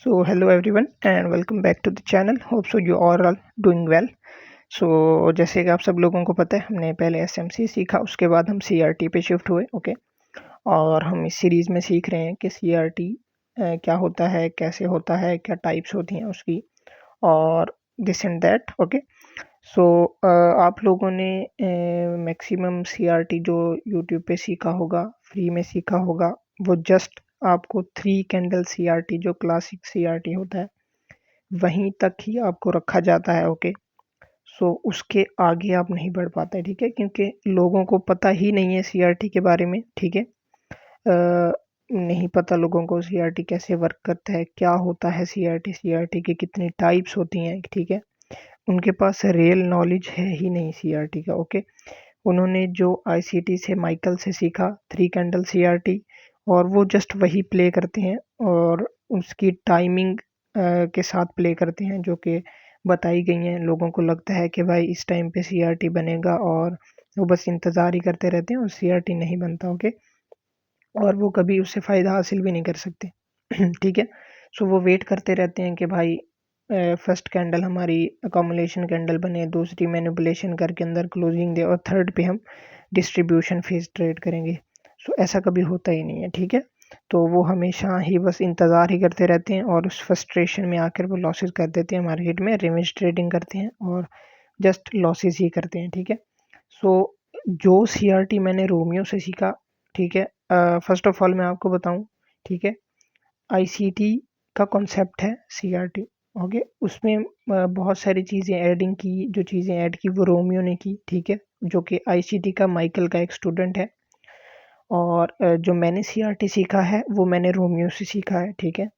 So hello everyone and welcome back to the channel. Hope so you are all doing well. So जैसे कि आप सब लोगों को पता है हमने पहले एसएमसी सीखा, उसके बाद हम सीआरटी पे शिफ्ट हुए। ओके, और हम इस सीरीज़ में सीख रहे हैं कि सीआरटी क्या होता है, कैसे होता है, क्या टाइप्स होती हैं उसकी, और दिस एंड दैट। ओके, सो आप लोगों ने मैक्सिमम सीआरटी जो यूट्यूब पे सीखा होगा, फ्री में सीखा होगा, वो जस्ट आपको 3 कैंडल सीआरटी जो क्लासिक सीआरटी होता है वहीं तक ही आपको रखा जाता है। ओके, सो उसके आगे आप नहीं बढ़ पाते, ठीक है, क्योंकि लोगों को पता ही नहीं है सीआरटी के बारे में। ठीक है, नहीं पता लोगों को सीआरटी कैसे वर्क करता है, क्या होता है सीआरटी, सीआरटी की कितनी टाइप्स होती हैं। ठीक है, उनके पास रियल नॉलेज है ही नहीं सीआरटी का। ओके, उन्होंने जो आईसीटी से माइकल से सीखा 3 कैंडल सीआरटी, और वो जस्ट वही प्ले करते हैं और उसकी टाइमिंग के साथ प्ले करते हैं जो कि बताई गई हैं। लोगों को लगता है कि भाई इस टाइम पे सीआरटी बनेगा और वो बस इंतज़ार ही करते रहते हैं और सीआरटी नहीं बनता। ओके, और वो कभी उससे फ़ायदा हासिल भी नहीं कर सकते। ठीक है, सो वो वेट करते रहते हैं कि भाई फर्स्ट कैंडल हमारी अकोमुलेशन कैंडल बने, दूसरी मैनिपुलेशन करके अंदर क्लोजिंग दे, और थर्ड पे हम डिस्ट्रीब्यूशन फेज ट्रेड करेंगे। सो ऐसा कभी होता ही नहीं है। ठीक है, तो वो हमेशा ही बस इंतज़ार ही करते रहते हैं और उस फ्रस्ट्रेशन में आकर वो लॉसेस कर देते हैं मार्केट में, रिवेंज ट्रेडिंग करते हैं और जस्ट लॉसेस ही करते हैं। ठीक है, सो जो सीआरटी मैंने रोमियो से सीखा, ठीक है, फर्स्ट ऑफ ऑल मैं आपको बताऊं, ठीक है, आईसीटी का कॉन्सेप्ट है सीआरटी। ओके, उसमें बहुत सारी चीज़ें एडिंग की, जो चीज़ें ऐड की वो रोमियो ने की। ठीक है, जो कि आईसीटी का माइकल का एक स्टूडेंट है, और जो मैंने सीआरटी सीखा है वो मैंने रोमियो से सीखा है। ठीक है,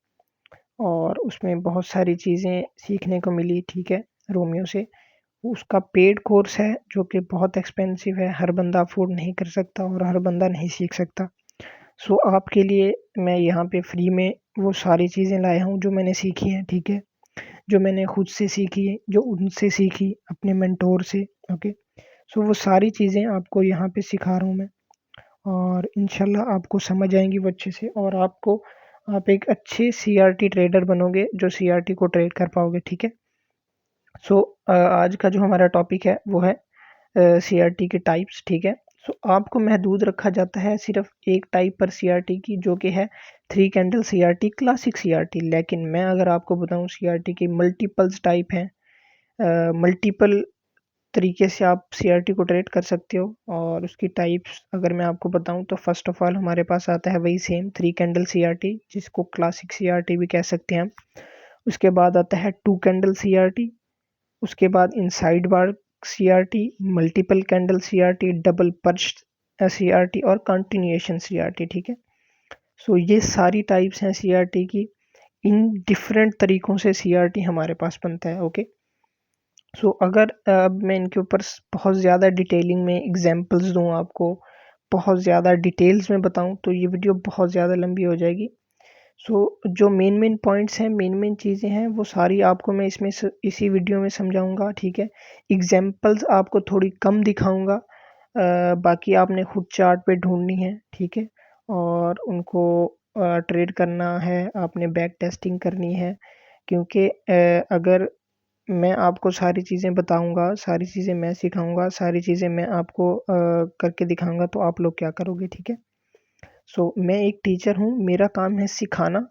और उसमें बहुत सारी चीज़ें सीखने को मिली। ठीक है, रोमियो से। उसका पेड कोर्स है जो कि बहुत एक्सपेंसिव है, हर बंदा अफोर्ड नहीं कर सकता और हर बंदा नहीं सीख सकता। सो आपके लिए मैं यहाँ पे फ्री में वो सारी चीज़ें लाया हूँ जो मैंने सीखी हैं। ठीक है, जो मैंने खुद से सीखी है, जो उनसे सीखी अपने मेंटोर से। ओके, सो वो सारी चीज़ें आपको यहाँ पे सिखा रहा हूँ मैं, और इंशाल्लाह आपको समझ आएंगी वो अच्छे से, और आप एक अच्छे सीआरटी ट्रेडर बनोगे जो सीआरटी को ट्रेड कर पाओगे। ठीक है, सो आज का जो हमारा टॉपिक है वो है सीआरटी के टाइप्स। ठीक है, सो आपको महदूद रखा जाता है सिर्फ एक टाइप पर सीआरटी की, जो कि है 3 कैंडल सीआरटी क्लासिक सीआरटी। लेकिन मैं अगर आपको बताऊं सीआरटी की मल्टीपल्स टाइप हैं, मल्टीपल तरीके से आप सीआरटी को ट्रेड कर सकते हो। और उसकी टाइप्स अगर मैं आपको बताऊं तो फर्स्ट ऑफ ऑल हमारे पास आता है वही सेम 3 कैंडल सीआरटी, जिसको क्लासिक सीआरटी भी कह सकते हैं हम। उसके बाद आता है 2 कैंडल सीआरटी, उसके बाद inside bar CRT, multiple candle CRT, double purge CRT और कंटिन्यूएशन सीआरटी। ठीक है, सो ये सारी टाइप्स हैं सीआरटी की। इन डिफरेंट तरीकों से सीआरटी हमारे पास बनता है। ओके, सो अगर अब मैं इनके ऊपर बहुत ज़्यादा डिटेलिंग में एग्जांपल्स दूं आपको, बहुत ज़्यादा डिटेल्स में बताऊं तो ये वीडियो बहुत ज़्यादा लंबी हो जाएगी। सो जो मेन पॉइंट्स हैं, मेन चीज़ें हैं, वो सारी आपको मैं इसमें इसी वीडियो में समझाऊंगा। ठीक है, एग्जांपल्स आपको थोड़ी कम दिखाऊंगा, बाकी आपने खुद चार्ट पे ढूंढनी है। ठीक है, और उनको ट्रेड करना है, आपने बैक टेस्टिंग करनी है, क्योंकि अगर मैं आपको सारी चीज़ें बताऊंगा, सारी चीज़ें मैं सिखाऊंगा, सारी चीज़ें मैं आपको करके दिखाऊंगा, तो आप लोग क्या करोगे। ठीक है, सो मैं एक टीचर हूँ, मेरा काम है सिखाना,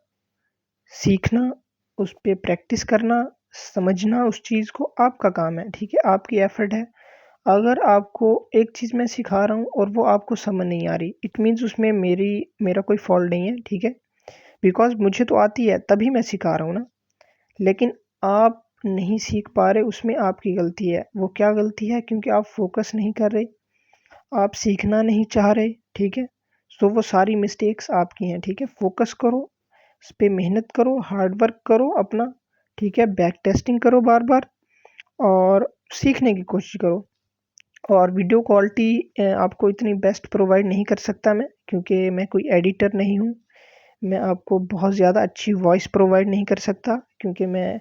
सीखना, उस पे प्रैक्टिस करना, समझना उस चीज़ को आपका काम है। ठीक है, आपकी एफर्ट है। अगर आपको एक चीज़ मैं सिखा रहा हूँ और वो आपको समझ नहीं आ रही, इट मीन्स उसमें मेरा कोई फॉल्ट नहीं है। ठीक है, बिकॉज़ मुझे तो आती है तभी मैं सिखा रहा हूँ ना। लेकिन आप नहीं सीख पा रहे, उसमें आपकी गलती है। वो क्या गलती है? क्योंकि आप फ़ोकस नहीं कर रहे, आप सीखना नहीं चाह रहे। ठीक है, सो वो सारी मिस्टेक्स आपकी हैं। ठीक है, फ़ोकस करो, इस पे मेहनत करो, हार्ड वर्क करो अपना। ठीक है, बैक टेस्टिंग करो बार-बार और सीखने की कोशिश करो। और वीडियो क्वालिटी आपको इतनी बेस्ट प्रोवाइड नहीं कर सकता मैं, क्योंकि मैं कोई एडिटर नहीं हूँ। मैं आपको बहुत ज़्यादा अच्छी वॉइस प्रोवाइड नहीं कर सकता, क्योंकि मैं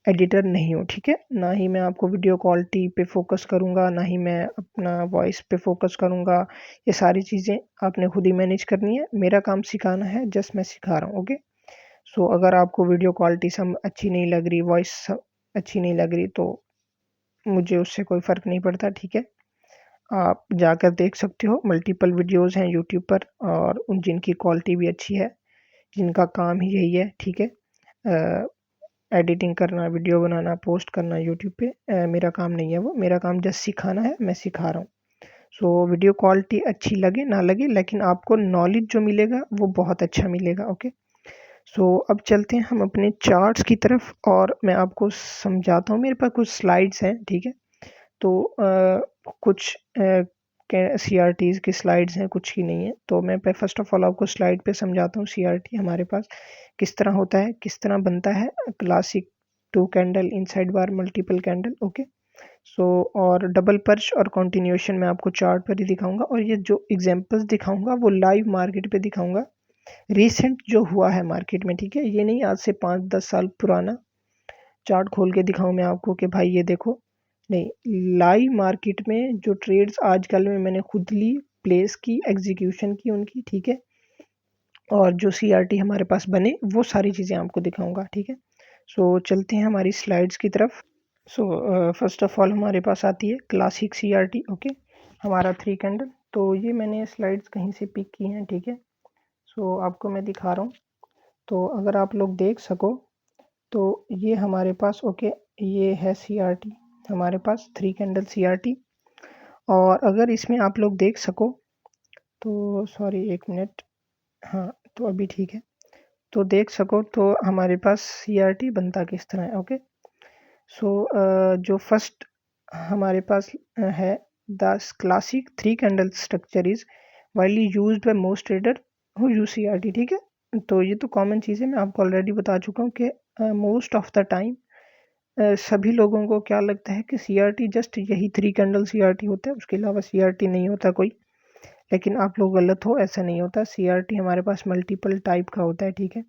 एडिटर नहीं हूँ। ठीक है, ना ही मैं आपको वीडियो क्वालिटी पे फ़ोकस करूँगा, ना ही मैं अपना वॉइस पे फ़ोकस करूँगा। ये सारी चीज़ें आपने खुद ही मैनेज करनी है। मेरा काम सिखाना है, जस्ट मैं सिखा रहा हूँ। ओके, सो अगर आपको वीडियो क्वालिटी सब अच्छी नहीं लग रही, वॉइस अच्छी नहीं लग रही, तो मुझे उससे कोई फ़र्क नहीं पड़ता, ठीक है। आप जाकर देख सकते हो, मल्टीपल वीडियोज़ हैं यूट्यूब पर और उन जिनकी क्वालिटी भी अच्छी है, जिनका काम ही यही है, ठीक है। एडिटिंग करना, वीडियो बनाना, पोस्ट करना यूट्यूब पे मेरा काम नहीं है वो, मेरा काम जस्ट सिखाना है, मैं सिखा रहा हूँ। सो वीडियो क्वालिटी अच्छी लगे ना लगे, लेकिन आपको नॉलेज जो मिलेगा वो बहुत अच्छा मिलेगा, ओके। सो अब चलते हैं हम अपने चार्ट्स की तरफ और मैं आपको समझाता हूँ। मेरे पास कुछ स्लाइड्स हैं, ठीक है। तो कुछ CRTs की स्लाइड्स हैं, कुछ की नहीं है। तो मैं फर्स्ट ऑफ ऑल आपको स्लाइड पे समझाता हूँ CRT हमारे पास किस तरह होता है, किस तरह बनता है। क्लासिक 2 कैंडल इनसाइड बार मल्टीपल कैंडल, ओके। सो और डबल पर्च और कंटिन्यूएशन मैं आपको चार्ट पर ही दिखाऊंगा, और ये जो एग्जांपल्स दिखाऊंगा वो लाइव मार्केट पे दिखाऊंगा, रिसेंट जो हुआ है मार्केट में, ठीक है। ये नहीं आज से 5-10 साल पुराना चार्ट खोल के दिखाऊं मैं आपको कि भाई ये देखो, नहीं, लाइव मार्केट में जो ट्रेड्स आजकल में मैंने खुद ली, प्लेस की, एग्जीक्यूशन की उनकी, ठीक है। और जो CRT हमारे पास बने वो सारी चीज़ें आपको दिखाऊंगा, ठीक है। सो चलते हैं हमारी स्लाइड्स की तरफ। सो फर्स्ट ऑफ ऑल हमारे पास आती है क्लासिक CRT, ओके, हमारा 3 कैंडल। तो ये मैंने स्लाइड्स कहीं से पिक की हैं, ठीक है। सो आपको मैं दिखा रहा हूँ, तो अगर आप लोग देख सको तो ये हमारे पास, ओके, ये है CRT हमारे पास 3 कैंडल CRT। और अगर इसमें आप लोग देख सको तो, सॉरी 1 मिनट, हाँ तो अभी ठीक है। तो देख सको तो हमारे पास CRT बनता किस तरह है, ओके। सो जो फर्स्ट हमारे पास है, the classic 3 candle structure is widely used by most trader who use CRT, ठीक है। तो ये तो कॉमन चीज़ है, मैं आपको ऑलरेडी बता चुका हूँ कि मोस्ट ऑफ द टाइम सभी लोगों को क्या लगता है कि CRT जस्ट यही 3 कैंडल CRT होता है, उसके अलावा CRT नहीं होता कोई। लेकिन आप लोग गलत हो, ऐसा नहीं होता। CRT हमारे पास मल्टीपल टाइप का होता है, ठीक है।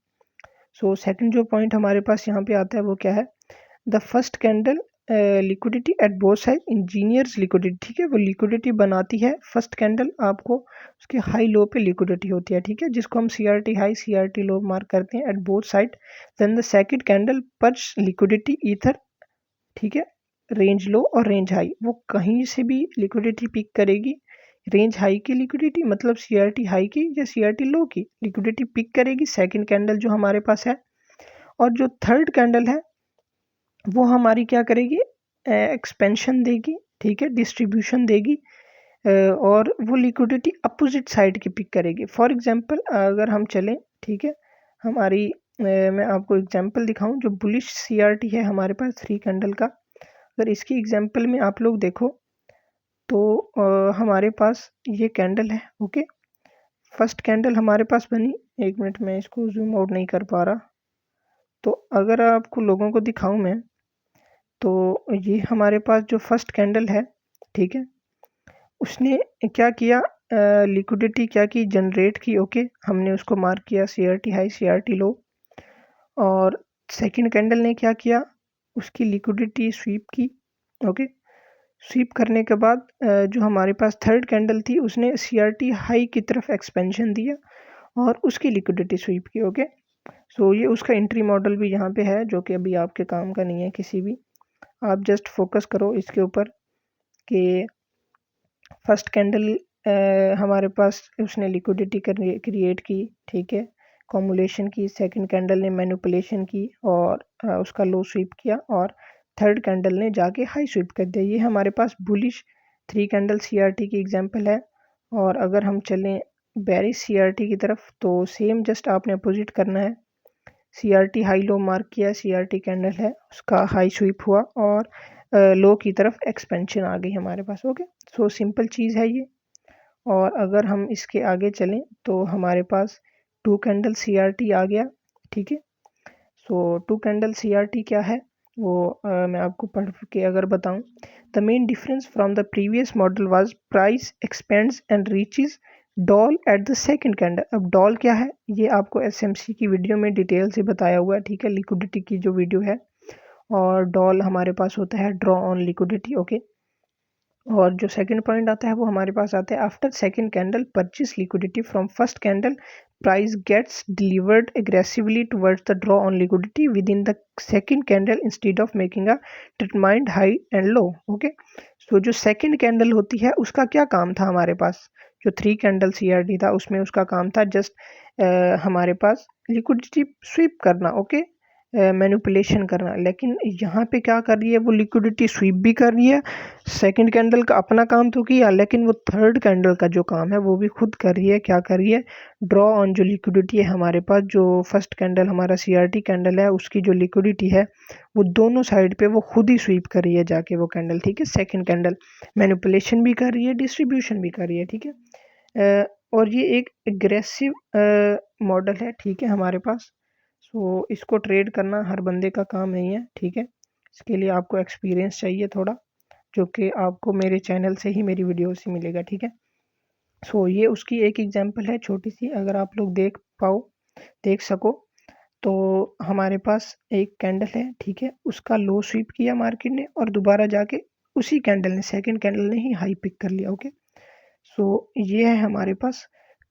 सो सेकंड जो पॉइंट हमारे पास यहाँ पे आता है वो क्या है, the first candle liquidity eight both side, engineers liquidity, ठीक है। वो लिक्विडिटी बनाती है फर्स्ट कैंडल, आपको उसके हाई लो पे लिक्विडिटी होती है, ठीक है, जिसको हम CRT high CRT low mark करते हैं at both side. Then the second candle purge liquidity either, ठीक है, रेंज लो और रेंज हाई, वो कहीं से भी लिक्विडिटी पिक करेगी। रेंज हाई की लिक्विडिटी मतलब CRT हाई की या CRT लो की लिक्विडिटी पिक करेगी सेकंड कैंडल जो हमारे पास है। और जो थर्ड कैंडल है वो हमारी क्या करेगी, एक्सपेंशन देगी, ठीक है, डिस्ट्रीब्यूशन देगी, और वो लिक्विडिटी अपोजिट साइड की पिक करेगी। फॉर एग्जांपल अगर हम चलें, ठीक है, हमारी मैं आपको एग्जांपल दिखाऊं, जो बुलिश CRT है हमारे पास 3 कैंडल का, अगर इसकी एग्जांपल में आप लोग देखो तो हमारे पास ये कैंडल है, ओके। फर्स्ट कैंडल हमारे पास बनी, 1 मिनट में इसको जूम आउट नहीं कर पा रहा, तो अगर आपको लोगों को दिखाऊं मैं, तो ये हमारे पास जो फर्स्ट कैंडल है, ठीक है, उसने क्या किया, लिक्विडिटी क्या की, जनरेट की, ओके, हमने उसको मार्क किया CRT हाई CRT लो। और सेकंड कैंडल ने क्या किया, उसकी लिक्विडिटी स्वीप की, ओके। स्वीप करने के बाद जो हमारे पास थर्ड कैंडल थी उसने CRT हाई की तरफ एक्सपेंशन दिया और उसकी लिक्विडिटी स्वीप की, ओके। सो ये उसका एंट्री मॉडल भी यहाँ पे है, जो कि अभी आपके काम का नहीं है किसी भी। आप जस्ट फोकस करो इसके ऊपर कि फर्स्ट कैंडल हमारे पास उसने लिक्विडिटी क्रिएट की, ठीक है, कॉमुलेशन की। सेकंड कैंडल ने मैनिपुलेशन की और उसका लो स्वीप किया, और थर्ड कैंडल ने जाके हाई स्वीप कर दिया। ये हमारे पास बुलिश 3 कैंडल CRT की एग्जांपल है। और अगर हम चलें बेरिश CRT की तरफ, तो सेम जस्ट आपने अपोजिट करना है। CRT हाई लो मार्क किया, CRT कैंडल है, उसका हाई स्वीप हुआ और लो की तरफ एक्सपेंशन आ गई हमारे पास, ओके। सो सिंपल चीज़ है ये। और अगर हम इसके आगे चलें तो हमारे पास 2 कैंडल CRT आ गया, ठीक है। सो 2 कैंडल CRT क्या है वो मैं आपको पढ़ के अगर बताऊं, the main difference from the previous model was price expends and reaches doll at the second candle. अब डॉल क्या है ये आपको SMC की वीडियो में डिटेल से बताया हुआ है, ठीक है, लिक्विडिटी की जो वीडियो है। और डॉल हमारे पास होता है ड्रॉ ऑन लिक्विडिटी, ओके। और जो सेकंड पॉइंट आता है वो हमारे पास आता है after second candle purchase liquidity from first candle price gets delivered aggressively towards the draw on liquidity within the second candle instead of making a determined high and low. Okay, so जो second candle होती है उसका क्या काम था हमारे पास, जो 3 candle CRT था उसमें उसका काम था जस्ट हमारे पास लिक्विडिटी स्वीप करना, ओके, मैनिपुलेशन करना। लेकिन यहाँ पे क्या कर रही है, वो लिक्विडिटी स्वीप भी कर रही है। सेकंड कैंडल का अपना काम तो किया, लेकिन वो थर्ड कैंडल का जो काम है वो भी खुद कर रही है। क्या कर रही है, ड्रॉ ऑन जो लिक्विडिटी है हमारे पास, जो फर्स्ट कैंडल हमारा सीआरटी कैंडल है उसकी जो लिक्विडिटी है वो दोनों साइड पे वो खुद ही स्वीप कर रही है जाके वो कैंडल, ठीक है। सेकंड कैंडल मैनिपुलेशन भी कर रही है, डिस्ट्रीब्यूशन भी कर रही है, ठीक है। और ये एक एग्रेसिव मॉडल है, ठीक है, हमारे पास। सो इसको ट्रेड करना हर बंदे का काम नहीं है, ठीक है। इसके लिए आपको एक्सपीरियंस चाहिए थोड़ा, जो कि आपको मेरे चैनल से ही, मेरी वीडियो से मिलेगा, ठीक है। सो ये उसकी एक एग्जांपल है छोटी सी, अगर आप लोग देख सको तो हमारे पास एक कैंडल है, ठीक है, उसका लो स्वीप किया मार्केट ने और दोबारा जाके उसी कैंडल ने, सेकंड कैंडल ने ही हाई पिक कर लिया, ओके। सो ये है हमारे पास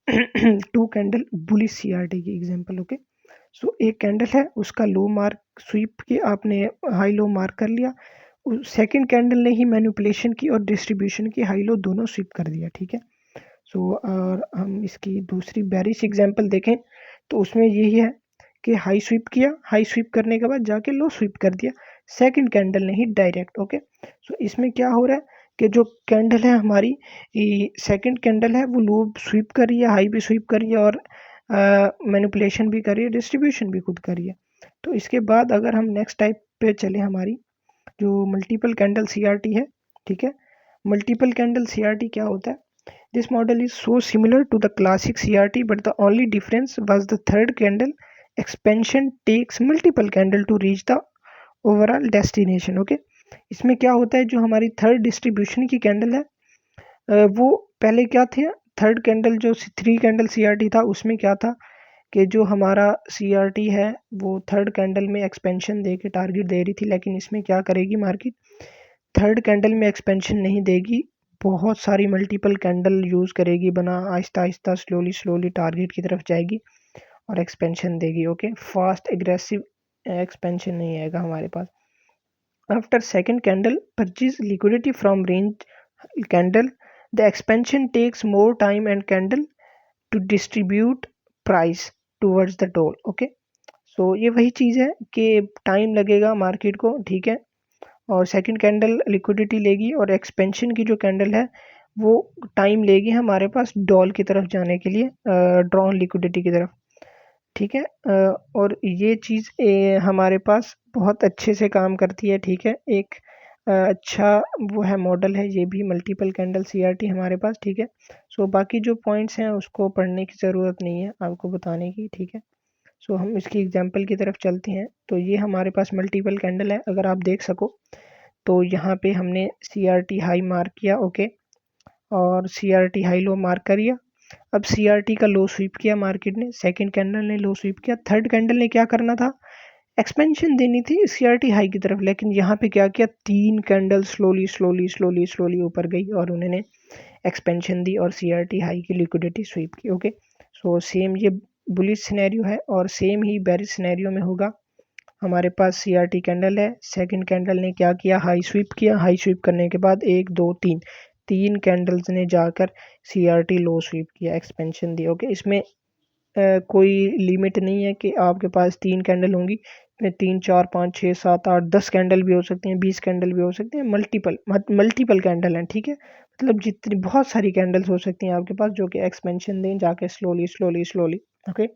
2 कैंडल बुलिश सीआरटी की एग्जांपल, ओके। सो एक कैंडल है उसका लो मार्क स्वीप की आपने, हाई लो मार्क कर लिया, सेकंड कैंडल ने ही मैनिपुलेशन की और डिस्ट्रीब्यूशन की, हाई लो दोनों स्वीप कर दिया, ठीक है। सो और हम इसकी दूसरी बेरिश एग्जांपल देखें तो उसमें यही है कि हाई स्वीप किया, हाई स्वीप करने के बाद जाके लो स्वीप कर दिया सेकंड कैंडल ने ही डायरेक्ट, ओके। सो इसमें क्या हो रहा है कि जो कैंडल है हमारी, सेकंड कैंडल है वो लो स्वीप कर रही है, हाई भी स्वीप कर रही है और मैनिपुलेशन भी कर रही है, डिस्ट्रीब्यूशन भी खुद कर रही है। तो इसके बाद अगर हम नेक्स्ट टाइप पे चले, हमारी जो मल्टीपल कैंडल सीआरटी है, ठीक है। मल्टीपल कैंडल सीआरटी क्या होता है, this model is so similar to the classic CRT, but the only difference was the third candle expansion takes multiple candle to reach the overall destination, okay। इसमें क्या होता है, जो हमारी थर्ड डिस्ट्रीब्यूशन की कैंडल है वो पहले क्या थे, थर्ड कैंडल जो 3 कैंडल सीआरटी था उसमें क्या था कि जो हमारा सीआरटी है वो थर्ड कैंडल में एक्सपेंशन दे के टारगेट दे रही थी, लेकिन इसमें क्या करेगी मार्केट, थर्ड कैंडल में एक्सपेंशन नहीं देगी, बहुत सारी मल्टीपल कैंडल यूज़ करेगी, बना आहिस्ता आहिस्ता स्लोली टारगेट की तरफ जाएगी और एक्सपेंशन देगी, ओके। फास्ट एग्रेसिव एक्सपेंशन नहीं आएगा हमारे पास। After second candle purges liquidity from range candle, the expansion takes more time and candle to distribute price towards the DOL, okay. So ये वही चीज़ है कि टाइम लगेगा मार्केट को, ठीक है, और सेकंड कैंडल लिक्विडिटी लेगी और एक्सपेंशन की जो कैंडल है वो टाइम लेगी हमारे पास डॉल की तरफ जाने के लिए, ड्रॉन लिक्विडिटी की तरफ, ठीक है। और ये चीज़ हमारे पास बहुत अच्छे से काम करती है, ठीक है। एक अच्छा वो है मॉडल है ये भी, मल्टीपल कैंडल सीआरटी हमारे पास, ठीक है। सो बाकी जो पॉइंट्स हैं उसको पढ़ने की ज़रूरत नहीं है आपको बताने की, ठीक है। सो हम इसकी एग्जांपल की तरफ चलते हैं। तो ये हमारे पास मल्टीपल कैंडल है, अगर आप देख सको तो यहाँ पे हमने सीआरटी हाई मार्क किया, ओके, और सीआरटी हाई लो मार्क करिए। अब सीआरटी का लो स्वीप किया मार्केट ने, सेकंड कैंडल ने लो स्वीप किया, थर्ड कैंडल ने क्या करना था, एक्सपेंशन देनी थी सीआरटी हाई की तरफ, लेकिन यहाँ पे क्या किया, 3 कैंडल स्लोली ऊपर गई और उन्होंने एक्सपेंशन दी और सीआरटी हाई की लिक्विडिटी स्वीप की, ओके। सो सेम ये बुलिश सिनेरियो है और सेम ही बेरिश सिनेरियो में होगा। हमारे पास सीआरटी कैंडल है, सेकंड कैंडल ने क्या किया, हाई स्वीप किया, हाई स्वीप करने के बाद 1 2 3 कैंडल्स ने जाकर सीआरटी लो स्वीप किया, एक्सपेंशन दी, ओके। इसमें कोई लिमिट नहीं है कि आपके पास 3 कैंडल होंगी, इसमें 3 4 5 6 7 8 10 कैंडल भी हो सकती हैं, 20 कैंडल भी हो सकते हैं, मल्टीपल कैंडल हैं, ठीक है। मतलब जितनी बहुत सारी कैंडल्स हो सकती हैं आपके पास जो कि एक्सपेंशन दें जाके स्लोली, ओके।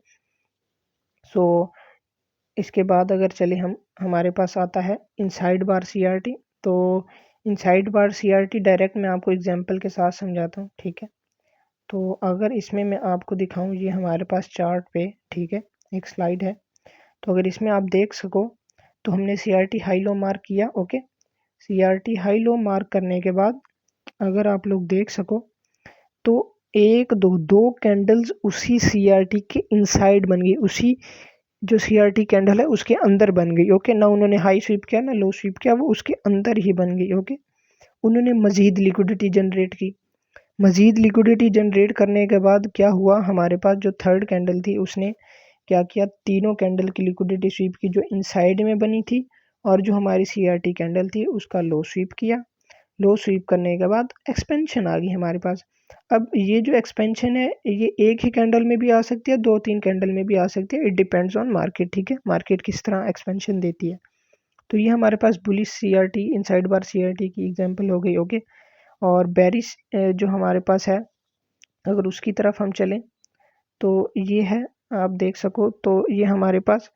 सो इसके बाद अगर चले हम, हमारे पास आता है इनसाइड बार सीआरटी। तो इनसाइड बार सीआरटी डायरेक्ट मैं आपको एग्जांपल के साथ समझाता हूँ, ठीक है। तो अगर इसमें मैं आपको दिखाऊं, ये हमारे पास चार्ट पे, ठीक है, एक स्लाइड है। तो अगर इसमें आप देख सको तो हमने सीआरटी हाई लो मार्क किया, okay. CRT high low mark करने के बाद अगर आप लोग देख सको तो एक दो कैंडल्स उसी सीआरटी के इनसाइड बन गई, उसी जो सीआरटी कैंडल है उसके अंदर बन गई, ओके। ना उन्होंने हाई स्वीप किया ना लो स्वीप किया, वो उसके अंदर ही बन गई, ओके। उन्होंने मजीद लिक्विडिटी जनरेट की, मज़ीद लिक्विडिटी जनरेट करने के बाद क्या हुआ, हमारे पास जो थर्ड कैंडल थी उसने क्या किया, तीनों कैंडल की लिक्विडिटी स्वीप की जो इनसाइड में बनी थी, और जो हमारी सीआरटी कैंडल थी उसका लो स्वीप किया। लो स्वीप करने के बाद एक्सपेंशन आ गई हमारे पास। अब ये जो एक्सपेंशन है ये एक ही कैंडल में भी आ सकती है, 2-3 कैंडल में भी आ सकती है, इट डिपेंड्स ऑन मार्केट, ठीक है, मार्केट किस तरह एक्सपेंशन देती है। तो ये हमारे पास bullish CRT, inside bar CRT की एग्जांपल हो गई, ओके। और बेरिश जो हमारे पास है, अगर उसकी तरफ हम चलें तो ये है, आप देख सको तो ये हमारे पास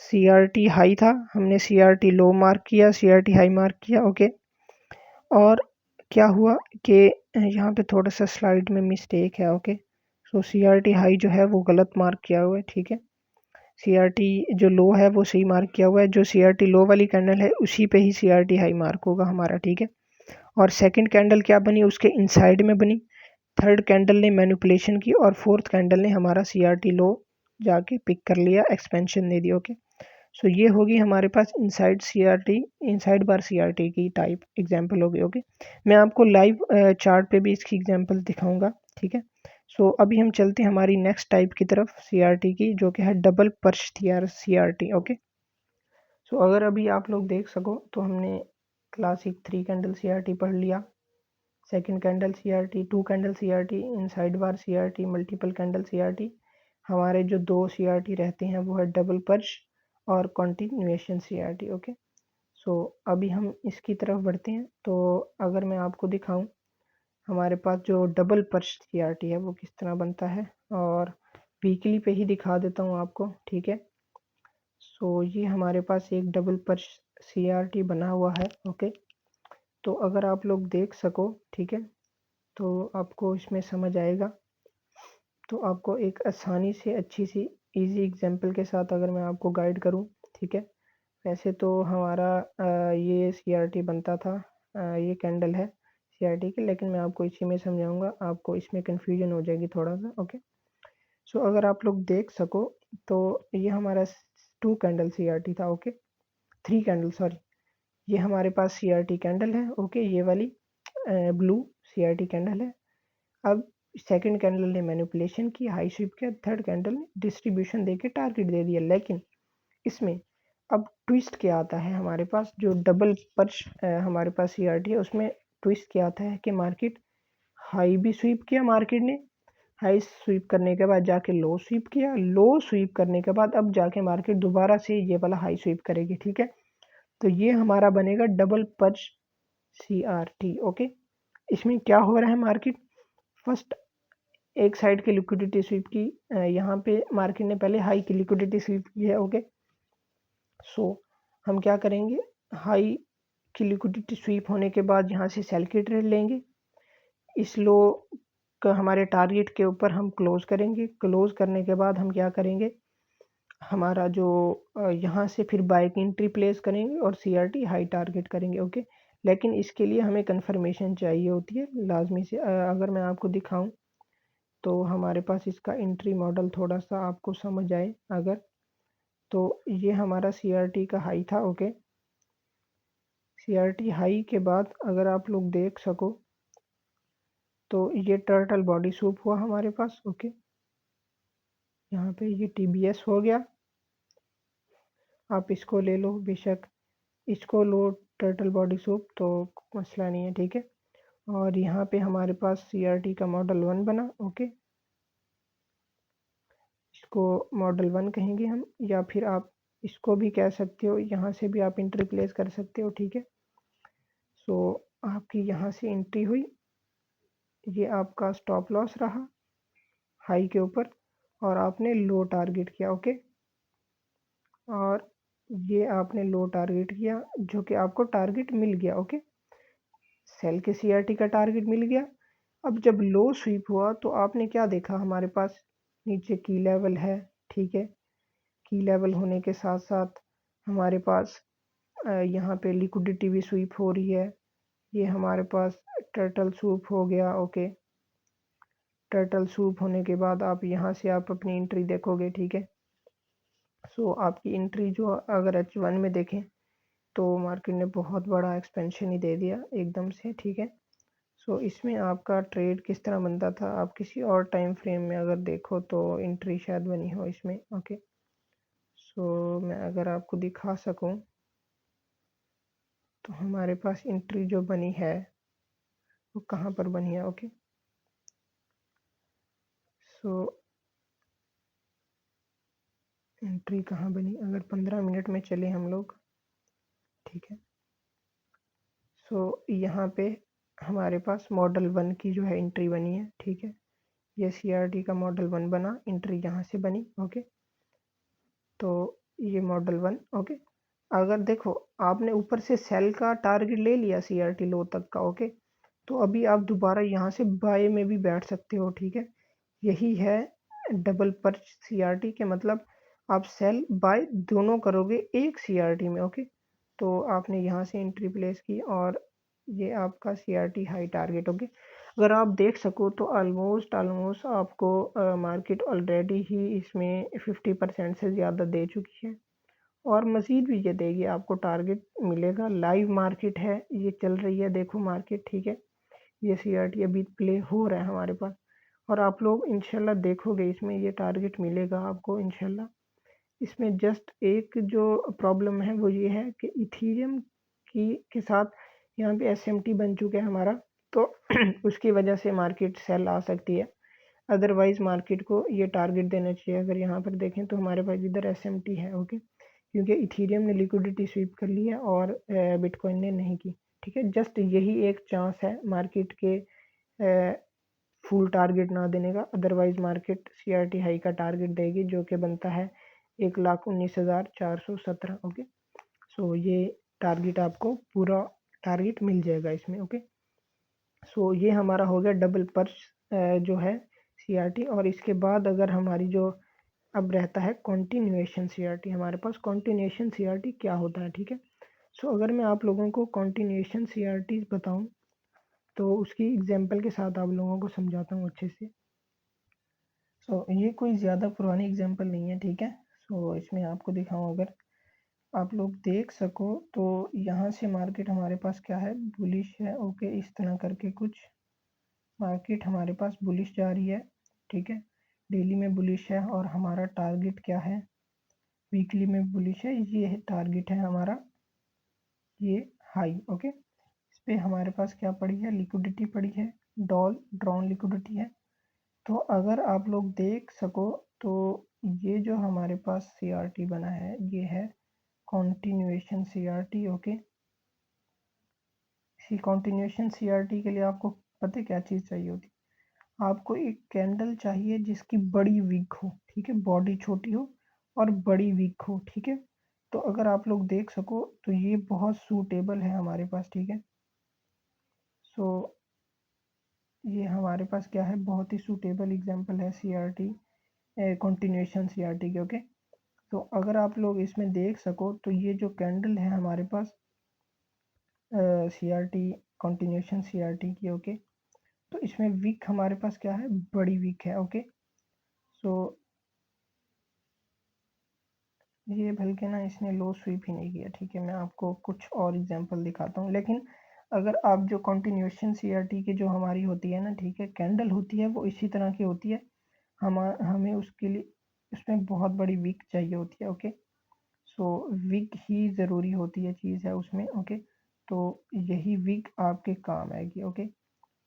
सीआरटी हाई था, हमने सीआरटी लो मार्क किया, सीआरटी हाई मार्क किया, ओके। और क्या हुआ कि यहाँ पे थोड़ा सा स्लाइड में मिस्टेक है, ओके। सो सीआरटी हाई जो है वो गलत मार्क किया हुआ है, ठीक है। सीआरटी जो लो है वो सही मार्क किया हुआ है, जो सीआरटी लो वाली कैंडल है उसी पे ही सीआरटी हाई मार्क होगा हमारा, ठीक है। और सेकंड कैंडल क्या बनी, उसके इनसाइड में बनी। थर्ड कैंडल ने मैनिपुलेशन की और फोर्थ कैंडल ने हमारा सीआरटी लो जाके पिक कर लिया, एक्सपेंशन दे दी, ओके। सो ये होगी हमारे पास inside CRT, inside bar CRT की टाइप एग्जांपल होगी, ओके। मैं आपको लाइव चार्ट पे भी इसकी एग्जांपल दिखाऊंगा, ठीक है। सो अभी हम चलते हैं हमारी नेक्स्ट टाइप की तरफ सीआरटी की, जो कि है डबल पर्च सीआरटी, ओके। सो अगर अभी आप लोग देख सको तो हमने क्लासिक 3 कैंडल सीआरटी पढ़ लिया, second candle CRT, 2 candle CRT, inside bar CRT, multiple candle CRT. हमारे जो 2 सीआरटी रहते हैं वो है डबल पर्च और कंटिन्यूएशन सीआरटी, ओके। सो अभी हम इसकी तरफ बढ़ते हैं। तो अगर मैं आपको दिखाऊं हमारे पास जो डबल पर्च सीआरटी है वो किस तरह बनता है, और वीकली पे ही दिखा देता हूँ आपको, ठीक है। सो ये हमारे पास एक डबल पर्च सीआरटी बना हुआ है, ओके। तो अगर आप लोग देख सको, ठीक है, तो आपको इसमें समझ आएगा। तो आपको एक आसानी से अच्छी सी इजी एग्जांपल के साथ अगर मैं आपको गाइड करूं, ठीक है। वैसे तो हमारा ये सीआरटी बनता था, ये कैंडल है सीआरटी की, लेकिन मैं आपको इसी में समझाऊंगा, आपको इसमें कन्फ्यूजन हो जाएगी थोड़ा सा, ओके। सो अगर आप लोग देख सको तो ये हमारा 2 कैंडल सीआरटी था, ओके, 3 कैंडल सॉरी। ये हमारे पास सीआरटी कैंडल है, ओके, ये वाली ब्लू सीआरटी कैंडल है। अब सेकंड कैंडल ने मैनिपुलेशन की, हाई स्वीप किया, थर्ड कैंडल ने डिस्ट्रीब्यूशन देके टारगेट दे दिया। लेकिन इसमें अब ट्विस्ट क्या आता है, हमारे पास जो डबल पर्च हमारे पास सीआरटी है उसमें ट्विस्ट क्या आता है कि मार्केट हाई भी स्वीप किया, मार्केट ने हाई स्वीप करने के बाद जाके लो स्वीप किया, लो स्वीप करने के बाद अब जाके मार्केट दोबारा से ये वाला हाई स्वीप करेगी, ठीक है। तो ये हमारा बनेगा डबल पर्च सीआरटी, ओके। इसमें क्या हो रहा है, मार्केट फर्स्ट एक साइड की लिक्विडिटी स्वीप की, यहाँ पे मार्केट ने पहले हाई की लिक्विडिटी स्वीप की है, ओके। सो हम क्या करेंगे, हाई की लिक्विडिटी स्वीप होने के बाद यहाँ से सेल की ट्रेड लेंगे, इस लो का हमारे टारगेट के ऊपर हम क्लोज करेंगे, क्लोज करने के बाद हम क्या करेंगे, हमारा जो यहाँ से फिर बाय की एंट्री प्लेस करेंगे और सीआरटी हाई टारगेट करेंगे, ओके। लेकिन इसके लिए हमें कंफर्मेशन चाहिए होती है लाजमी से। अगर मैं आपको दिखाऊं तो हमारे पास इसका एंट्री मॉडल थोड़ा सा आपको समझ आए अगर, तो ये हमारा सीआरटी का हाई था, ओके। सीआरटी हाई के बाद अगर आप लोग देख सको तो ये टर्टल बॉडी सूप हुआ हमारे पास, ओके। यहाँ पे ये टीबीएस हो गया, आप इसको ले लो बेशक, इसको लो टर्टल बॉडी सूप, तो मसला नहीं है, ठीक है। और यहाँ पे हमारे पास सीआरटी का मॉडल 1 बना, ओके। इसको मॉडल 1 कहेंगे हम, या फिर आप इसको भी कह सकते हो, यहाँ से भी आप एंट्री प्लेस कर सकते हो, ठीक है। सो आपकी यहाँ से एंट्री हुई, ये आपका स्टॉप लॉस रहा हाई के ऊपर, और आपने लो टारगेट किया, ओके। और ये आपने लो टारगेट किया जो कि आपको टारगेट मिल गया, ओके। सेल के सीआरटी का टारगेट मिल गया। अब जब लो स्वीप हुआ तो आपने क्या देखा, हमारे पास नीचे की लेवल है, ठीक है। की लेवल होने के साथ साथ हमारे पास यहाँ पे लिक्विडिटी भी स्वीप हो रही है। ये हमारे पास टर्टल सूप हो गया, ओके। टर्टल सूप होने के बाद आप यहाँ से आप अपनी एंट्री देखोगे, ठीक है। सो आपकी एंट्री जो अगर H1 में देखें तो मार्केट ने बहुत बड़ा एक्सपेंशन ही दे दिया एकदम से, ठीक है। सो इसमें आपका ट्रेड किस तरह बनता था, आप किसी और टाइम फ्रेम में अगर देखो तो एंट्री शायद बनी हो इसमें। ओके, सो मैं अगर आपको दिखा सकूं तो हमारे पास एंट्री जो बनी है वो कहाँ पर बनी है। ओके, सो एंट्री कहाँ बनी, अगर 15 मिनट में चले हम लोग, ठीक है। सो यहाँ पे हमारे पास मॉडल 1 की जो है एंट्री बनी है, ठीक है। ये सीआरटी का मॉडल 1 बना, एंट्री यहाँ से बनी। ओके, तो ये मॉडल 1। ओके, अगर देखो आपने ऊपर से सेल का टारगेट ले लिया सीआरटी लो तक का। ओके, तो अभी आप दोबारा यहाँ से बाय में भी बैठ सकते हो, ठीक है। यही है डबल पर्च सीआरटी के मतलब, आप सेल बाय दोनों करोगे एक सीआरटी में। ओके, तो आपने यहाँ से एंट्री प्लेस की और ये आपका सीआरटी हाई टारगेट। ओके, अगर आप देख सको तो ऑलमोस्ट आपको मार्केट ऑलरेडी ही इसमें 50% से ज़्यादा दे चुकी है और मज़ीद भी ये देगी, आपको टारगेट मिलेगा। लाइव मार्केट है, ये चल रही है, देखो मार्केट, ठीक है। ये सीआरटी अभी प्ले हो रहा है हमारे पास और आप लोग इंशाल्लाह देखोगे इसमें ये टारगेट मिलेगा आपको इंशाल्लाह। इसमें जस्ट एक जो प्रॉब्लम है वो ये है कि इथीरियम की के साथ यहाँ पे एसएमटी बन चुका है हमारा, तो उसकी वजह से मार्केट सेल आ सकती है। अदरवाइज मार्केट को ये टारगेट देना चाहिए। अगर यहाँ पर देखें तो हमारे पास इधर एसएमटी है। ओके, क्योंकि इथीरियम ने लिक्विडिटी स्वीप कर ली है और बिटकॉइन ने नहीं की, ठीक है। जस्ट यही एक चांस है मार्केट के फुल टारगेट ना देने का, अदरवाइज मार्केट सीआरटी हाई का टारगेट देगी जो कि बनता है 1,19,417। ओके, सो ये टारगेट आपको पूरा टारगेट मिल जाएगा इसमें। ओके, सो ये हमारा हो गया डबल पर्च जो है सीआरटी। और इसके बाद अगर हमारी जो अब रहता है कॉन्टिन्यूएशन सीआरटी, हमारे पास कॉन्टिन्यूएशन सीआरटी क्या होता है, ठीक है। सो अगर मैं आप लोगों को कॉन्टिन्यूएशन सीआरटी बताऊं तो उसकी एग्जांपल के साथ आप लोगों को समझाता हूँ अच्छे से। सो ये कोई ज़्यादा पुरानी एग्जांपल नहीं है, ठीक है। सो इसमें आपको दिखाऊं, अगर आप लोग देख सको तो यहाँ से मार्केट हमारे पास क्या है, बुलिश है। ओके, इस तरह करके कुछ मार्केट हमारे पास बुलिश जा रही है, ठीक है। डेली में बुलिश है और हमारा टारगेट क्या है, वीकली में बुलिश है, ये टारगेट है हमारा, ये हाई। ओके, इस पे हमारे पास क्या पड़ी है, लिक्विडिटी पड़ी है, डॉल ड्रॉन लिक्विडिटी है। तो अगर आप लोग देख सको तो ये जो हमारे पास सीआरटी बना है ये है कॉन्टिन्यूएशन सीआरटी। ओके, इसी कॉन्टिन्यूएशन सीआरटी के लिए आपको पता है क्या चीज़ चाहिए होती है, आपको एक कैंडल चाहिए जिसकी बड़ी विक हो, ठीक है, बॉडी छोटी हो और बड़ी विक हो, ठीक है। तो अगर आप लोग देख सको तो ये बहुत सूटेबल है हमारे पास, ठीक है। सो ये हमारे पास क्या है, बहुत ही सूटेबल एग्जांपल है सीआरटी, कॉन्टिन्यूएशन सीआरटी के। ओके, तो अगर आप लोग इसमें देख सको तो ये जो कैंडल है हमारे पास सीआरटी कॉन्टिन्यूएशन सीआरटी की। ओके, तो इसमें वीक हमारे पास क्या है, बड़ी वीक है। ओके, सो ये बल्कि ना इसने लो स्वीप ही नहीं किया, ठीक है। मैं आपको कुछ और एग्जांपल दिखाता हूँ, लेकिन अगर आप जो कॉन्टिन्यूएशन सीआरटी की जो हमारी होती है ना, ठीक है, कैंडल होती है वो इसी तरह की होती है। हमें उसके लिए उसमें बहुत बड़ी वीक चाहिए होती है। ओके, सो वीक ही ज़रूरी होती है, चीज़ है उसमें। ओके, तो यही वीक आपके काम आएगी। ओके,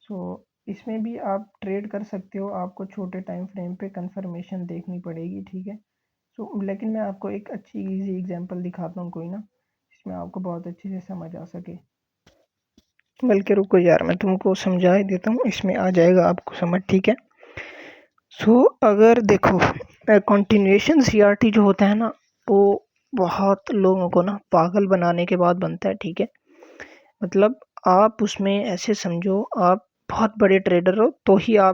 सो इसमें भी आप ट्रेड कर सकते हो, आपको छोटे टाइम फ्रेम पे कंफर्मेशन देखनी पड़ेगी, ठीक है। सो लेकिन मैं आपको एक अच्छी इजी एग्जांपल दिखाता हूँ कोई ना, जिसमें आपको बहुत अच्छे से समझ आ सके। बल्कि रुको यार, मैं तुमको समझा ही देता हूँ, इसमें आ जाएगा आपको समझ, ठीक है। सो अगर देखो कॉन्टिन्यूएशन सीआरटी जो होता है ना, वो बहुत लोगों को ना पागल बनाने के बाद बनता है, ठीक है। मतलब आप उसमें ऐसे समझो, आप बहुत बड़े ट्रेडर हो तो ही अ,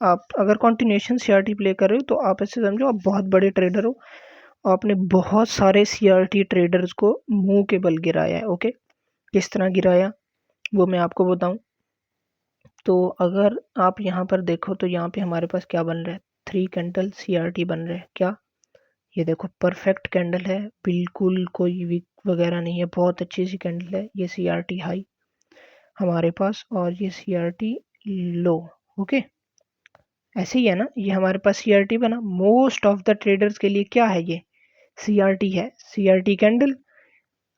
आप अगर कॉन्टिन्यूएशन सीआरटी प्ले कर रहे हो तो आप ऐसे समझो आप बहुत बड़े ट्रेडर हो, आपने बहुत सारे सीआरटी ट्रेडर्स को मुंह के बल गिराया है। ओके, किस तरह गिराया वो मैं आपको बताऊं। तो अगर आप यहाँ पर देखो तो यहाँ पे हमारे पास क्या बन रहा है, 3 कैंडल सीआरटी बन रहे हैं क्या, ये देखो परफेक्ट कैंडल है, बिल्कुल कोई वीक वगैरह नहीं है, बहुत अच्छी सी कैंडल है ये सीआरटी हाई। हमारे पास, और ये CRT लो। ओके, ऐसे ही है ना, ये हमारे पास CRT बना। मोस्ट ऑफ द ट्रेडर्स के लिए क्या है, ये CRT है। CRT candle,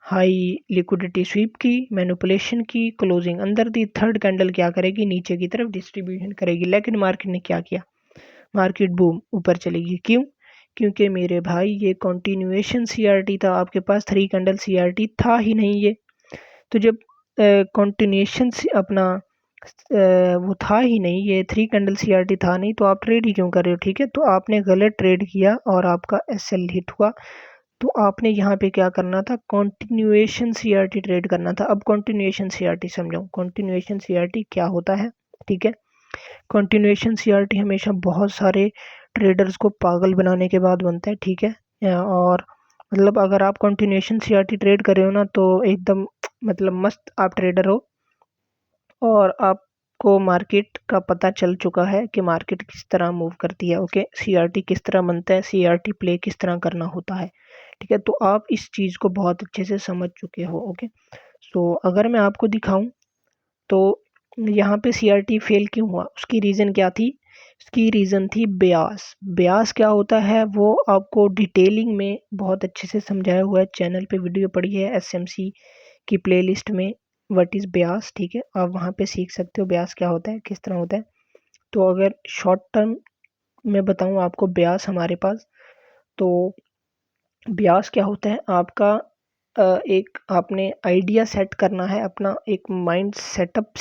high liquidity SVEEP की, मैनिपुलेशन की, क्लोजिंग अंदर दी, थर्ड कैंडल क्या करेगी, नीचे की तरफ डिस्ट्रीब्यूशन करेगी। लेकिन मार्केट ने क्या किया, मार्केट बूम ऊपर चलेगी। क्यों? क्योंकि मेरे भाई ये कंटिन्यूएशन CRT था, आपके पास 3 कैंडल CRT था ही नहीं ये। तो जब कंटिन्यूएशन अपना वो था ही नहीं, ये 3 कैंडल CRT था नहीं, तो आप ट्रेड ही क्यों कर रहे हो? ठीक है, तो आपने गलत ट्रेड किया और आपका SL हिट हुआ। तो आपने यहाँ पे क्या करना था, कंटिन्यूएशन CRT ट्रेड करना था। अब कंटिन्यूएशन CRT समझाऊं, कंटिन्यूएशन CRT क्या होता है। ठीक है, कंटिन्यूएशन CRT हमेशा बहुत सारे ट्रेडर्स को पागल बनाने के बाद बनता है। ठीक है, और मतलब अगर आप कंटिन्यूएशन CRT ट्रेड कर रहे हो ना, तो एकदम मतलब मस्त आप ट्रेडर हो, और आपको मार्केट का पता चल चुका है कि मार्केट किस तरह मूव करती है। ओके, CRT किस तरह बनता है, CRT प्ले किस तरह करना होता है। ठीक है, तो आप इस चीज़ को बहुत अच्छे से समझ चुके हो। ओके, सो अगर मैं आपको दिखाऊं, तो यहाँ पे CRT फेल क्यों हुआ, उसकी रीज़न क्या थी? उसकी रीज़न थी ब्यास। ब्यास क्या होता है वो आपको डिटेलिंग में बहुत अच्छे से समझाया हुआ है, चैनल पे वीडियो पड़ी है SMC की प्लेलिस्ट में, व्हाट इज़ ब्यास। ठीक है, आप वहाँ पे सीख सकते हो ब्यास क्या होता है, किस तरह होता है। तो अगर शॉर्ट टर्म में बताऊँ आपको ब्यास हमारे पास, तो ब्यास क्या होता है, आपका एक आपने आइडिया सेट करना है, अपना एक माइंड सेटअप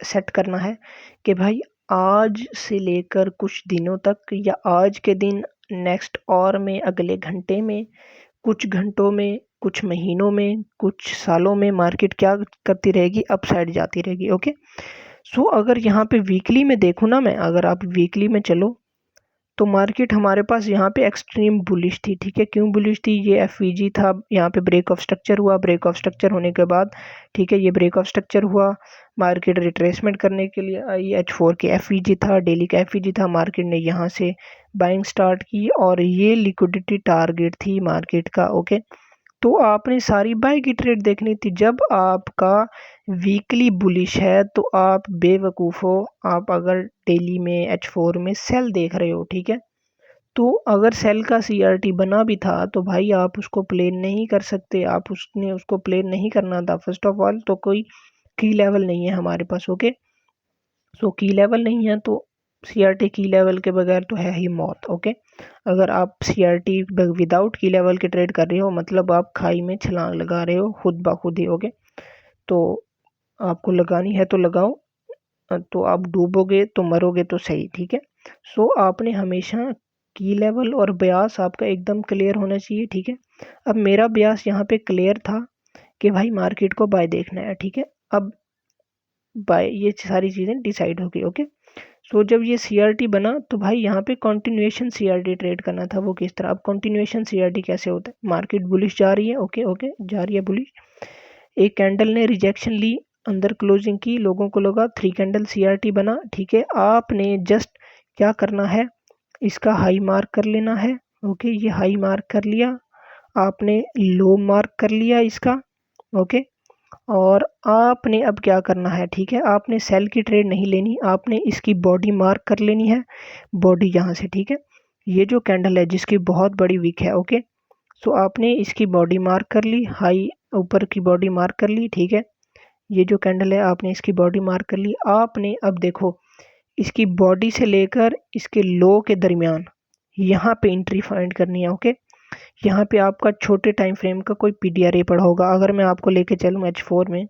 सेट करना है कि भाई आज से लेकर कुछ दिनों तक, या आज के दिन, नेक्स्ट और में, अगले घंटे में, कुछ घंटों में, कुछ महीनों में, कुछ सालों में मार्केट क्या करती रहेगी, अपसाइड जाती रहेगी। ओके, सो अगर यहाँ पे वीकली में देखूँ ना मैं, अगर आप वीकली में चलो, तो मार्केट हमारे पास यहाँ पे एक्सट्रीम बुलिश थी। ठीक है, क्यों बुलिश थी, ये FVG था, यहाँ पे ब्रेक ऑफ स्ट्रक्चर हुआ, ब्रेक ऑफ स्ट्रक्चर होने के बाद, ठीक है, ये ब्रेक ऑफ स्ट्रक्चर हुआ, मार्केट रिट्रेसमेंट करने के लिए आई। H4 के FVG था, डेली का FVG था, मार्केट ने यहाँ से बाइंग स्टार्ट की, और ये लिक्विडिटी टारगेट थी मार्केट का। ओके, तो आपने सारी बाय की ट्रेड देखनी थी। जब आपका वीकली बुलिश है तो आप बेवकूफ़ हो, आप अगर डेली में H4 में सेल देख रहे हो। ठीक है, तो अगर सेल का CRT बना भी था तो भाई आप उसको प्लेन नहीं कर सकते, आप उसको प्लेन नहीं करना था। फर्स्ट ऑफ ऑल तो कोई की लेवल नहीं है हमारे पास। ओके, सो की लेवल नहीं है तो CRT की लेवल के बगैर तो है ही मौत। ओके, अगर आप CRT विदाउट की लेवल के ट्रेड कर रहे हो, मतलब आप खाई में छलांग लगा रहे हो खुद ब खुद ही। ओके, तो आपको लगानी है तो लगाओ, तो आप डूबोगे तो मरोगे तो सही। ठीक है, सो आपने हमेशा की लेवल और ब्यास आपका एकदम क्लियर होना चाहिए। ठीक है, अब मेरा ब्यास यहाँ पे क्लियर था कि भाई मार्केट को बाय देखना है। ठीक है, अब बाय ये सारी चीज़ें डिसाइड हो गई। ओके, सो जब ये CRT बना तो भाई यहाँ पे कंटिन्यूएशन CRT ट्रेड करना था। वो किस तरह, अब कंटिन्यूएशन CRT कैसे होता है, मार्केट बुलिश जा रही है। ओके ओके, जा रही है बुलिश, एक कैंडल ने रिजेक्शन ली, अंदर क्लोजिंग की, लोगों को लगा 3 कैंडल CRT बना। ठीक है, आपने जस्ट क्या करना है, इसका हाई मार्क कर लेना है। ओके, ये हाई मार्क कर लिया, आपने लो मार्क कर लिया इसका। ओके, और आपने अब क्या करना है, ठीक है, आपने सेल की ट्रेड नहीं लेनी, आपने इसकी बॉडी मार्क कर लेनी है, बॉडी यहाँ से। ठीक है, ये जो कैंडल है जिसकी बहुत बड़ी विक है। ओके, सो आपने इसकी बॉडी मार्क कर ली, हाई ऊपर की बॉडी मार्क कर ली। ठीक है, ये जो कैंडल है आपने इसकी बॉडी मार्क कर ली। आपने अब देखो इसकी बॉडी से लेकर इसके लो के दरमियान यहाँ पे एंट्री फाइंड करनी है। ओके, यहाँ पे आपका छोटे टाइम फ्रेम का कोई PDRA पड़ा होगा। अगर मैं आपको लेके चलूँ H4 में,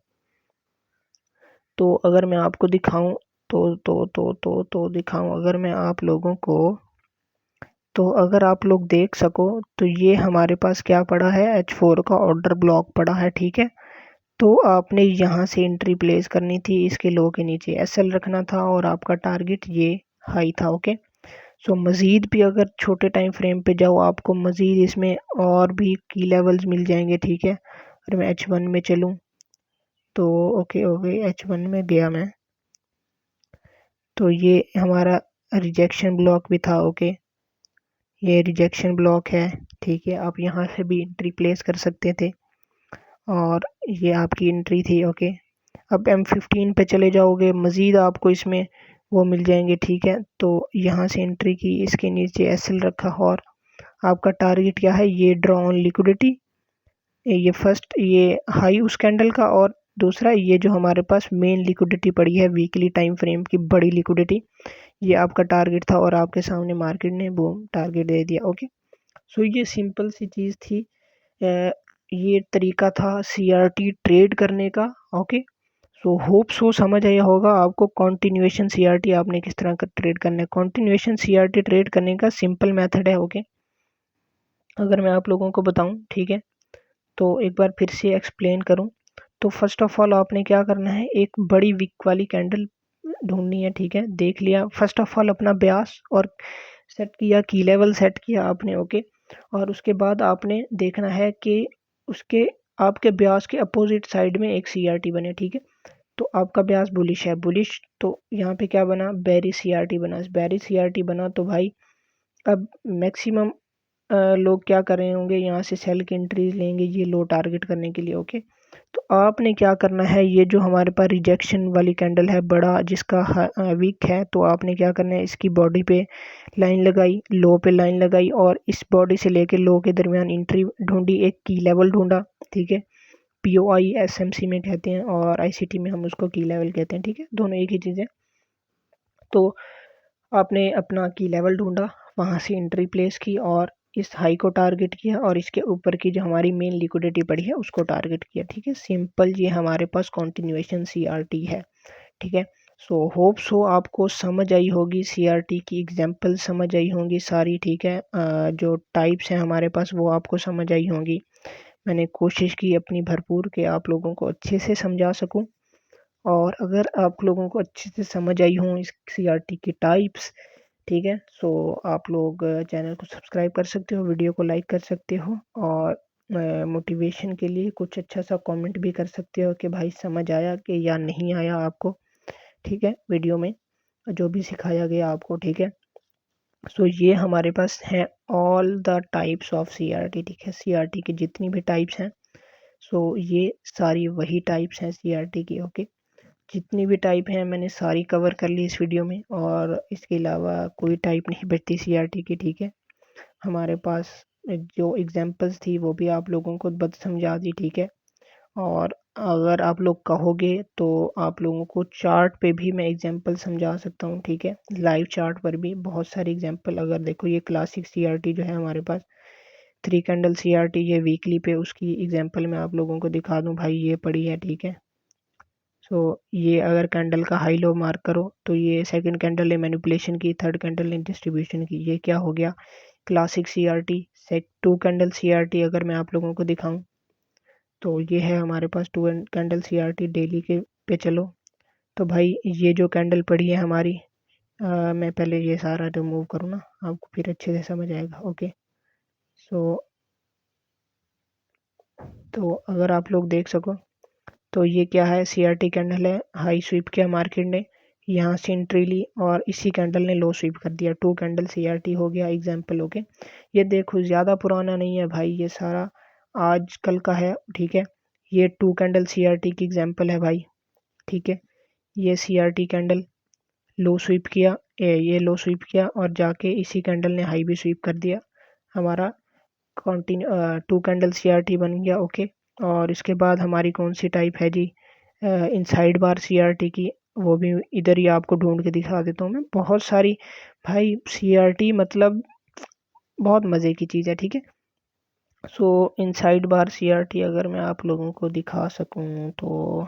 तो अगर मैं आपको दिखाऊं, तो दिखाऊं अगर मैं आप लोगों को, तो अगर आप लोग देख सको, तो ये हमारे पास क्या पड़ा है, H4 का ऑर्डर ब्लॉक पड़ा है। ठीक है, तो आपने यहाँ से एंट्री प्लेस करनी थी, इसके लो के नीचे SL रखना था, और आपका टारगेट ये हाई था। ओके, सो मज़ीद भी अगर छोटे टाइम फ्रेम पे जाओ, आपको मज़ीद इसमें और भी की लेवल्स मिल जाएंगे। ठीक है, अगर मैं H1 में चलूँ, तो ओके ओके H1 में गया मैं, तो ये हमारा रिजेक्शन ब्लॉक भी था। ओके, ये रिजेक्शन ब्लॉक है। ठीक है, आप यहाँ से भी एंट्री प्लेस कर सकते थे, और ये आपकी एंट्री थी। ओके, अब M15 पे चले जाओगे, मज़ीद आपको इसमें वो मिल जाएंगे, ठीक है। तो यहाँ से एंट्री की, इसके नीचे SL रखा और आपका टारगेट क्या है, ये ड्रॉ ऑन लिक्विडिटी, ये फर्स्ट ये हाई उस कैंडल का, और दूसरा ये जो हमारे पास मेन लिक्विडिटी पड़ी है वीकली टाइम फ्रेम की बड़ी लिक्विडिटी, ये आपका टारगेट था और आपके सामने मार्केट ने वो टारगेट दे दिया। ओके, सो ये सिंपल सी चीज़ थी, ये तरीका था CRT ट्रेड करने का। ओके, सो होप सो समझ आया होगा आपको कॉन्टिन्यूएशन CRT आपने किस तरह का ट्रेड करना है। कॉन्टिन्यूएशन CRT ट्रेड करने का सिंपल मेथड है। ओके, अगर मैं आप लोगों को बताऊं, ठीक है, तो एक बार फिर से एक्सप्लेन करूं, तो फर्स्ट ऑफ ऑल आपने क्या करना है, एक बड़ी विक वाली कैंडल ढूंढनी है, ठीक है। देख लिया फर्स्ट ऑफ ऑल अपना ब्यास और सेट किया, की लेवल सेट किया आपने। ओके, और उसके बाद आपने देखना है कि उसके आपके ब्यास के अपोजिट साइड में एक CRT बने, ठीक है। तो आपका ब्यास बुलिश है, बुलिश, तो यहाँ पे क्या बना, बेरी CRT बना। बेरी CRT बना तो भाई अब मैक्सिमम लोग क्या कर रहे होंगे, यहाँ से सेल की एंट्रीज लेंगे ये लो टारगेट करने के लिए। ओके, तो आपने क्या करना है, ये जो हमारे पास रिजेक्शन वाली कैंडल है बड़ा जिसका वीक है, तो आपने क्या करना है, इसकी बॉडी पे लाइन लगाई, लो पे लाइन लगाई, और इस बॉडी से लेके लो के दरमियान एंट्री ढूंढी, एक की लेवल ढूंढा, ठीक है। POI SMC में कहते हैं और ICT में हम उसको की लेवल कहते हैं, ठीक है, दोनों एक ही चीज़ है। तो आपने अपना की लेवल ढूंढा, वहाँ से एंट्री प्लेस की और इस हाई को टारगेट किया और इसके ऊपर की जो हमारी मेन लिक्विडिटी पड़ी है उसको टारगेट किया, ठीक है। सिंपल ये हमारे पास कॉन्टिन्यूएशन CRT है, ठीक है। सो होप सो आपको समझ आई होगी, CRT की एग्जांपल समझ आई होंगी सारी, ठीक है। जो टाइप्स हैं हमारे पास वो आपको समझ आई होंगी। मैंने कोशिश की अपनी भरपूर कि आप लोगों को अच्छे से समझा सकूं, और अगर आप लोगों को अच्छे से समझ आई हों इस CRT की टाइप्स, ठीक है, सो आप लोग चैनल को सब्सक्राइब कर सकते हो, वीडियो को लाइक कर सकते हो, और मोटिवेशन के लिए कुछ अच्छा सा कमेंट भी कर सकते हो कि भाई समझ आया कि या नहीं आया आपको, ठीक है, वीडियो में जो भी सिखाया गया आपको, ठीक है। सो ये हमारे पास हैं all the types of CRT, ठीक है। CRT की जितनी भी टाइप्स हैं, सो ये सारी वही टाइप्स हैं CRT की। ओके, जितनी भी टाइप हैं मैंने सारी कवर कर ली इस वीडियो में, और इसके अलावा कोई टाइप नहीं बचती CRT की, ठीक है। हमारे पास जो एग्जांपल्स थी वो भी आप लोगों को बत समझा दी, ठीक है। और अगर आप लोग कहोगे तो आप लोगों को चार्ट पे भी मैं एग्जांपल समझा सकता हूँ, ठीक है। लाइव चार्ट पर भी बहुत सारी एग्जांपल, अगर देखो ये क्लासिक CRT जो है हमारे पास 3 कैंडल CRT, ये वीकली पे उसकी एग्जांपल मैं आप लोगों को दिखा दूँ, भाई ये पड़ी है, ठीक है। सो ये अगर कैंडल का हाई लो मार्क करो तो ये सेकंड कैंडल ने मैनिपुलेशन की, थर्ड कैंडल ने डिस्ट्रीब्यूशन की, ये क्या हो गया, क्लासिक CRT। सेक 2 कैंडल CRT अगर मैं आप लोगों को दिखाऊं तो ये है हमारे पास 2 कैंडल CRT डेली के पे चलो। तो भाई ये जो कैंडल पड़ी है हमारी, मैं पहले ये सारा रिमूव करूँ ना, आपको फिर अच्छे से समझ आएगा। ओके, सो तो अगर आप लोग देख सको तो ये क्या है, CRT कैंडल है, हाई स्वीप किया मार्केट ने, यहाँ से एंट्री ली और इसी कैंडल ने लो स्वीप कर दिया, 2 कैंडल CRT हो गया एग्जांपल। ओके, ये देखो ज़्यादा पुराना नहीं है भाई, ये सारा आज कल का है, ठीक है। ये 2 कैंडल CRT की एग्जांपल है भाई, ठीक है। ये CRT कैंडल लो स्वीप किया, ये लो स्वीप किया और जाके इसी कैंडल ने हाई भी स्वीप कर दिया, हमारा कंटिन्यू 2 कैंडल CRT बन गया। ओके, और इसके बाद हमारी कौन सी टाइप है जी, इनसाइड बार CRT की, वो भी इधर ही आपको ढूंढ के दिखा देता हूँ मैं, बहुत सारी भाई CRT मतलब बहुत मज़े की चीज़ है, ठीक है। सो इनसाइड बार CRT अगर मैं आप लोगों को दिखा सकूँ तो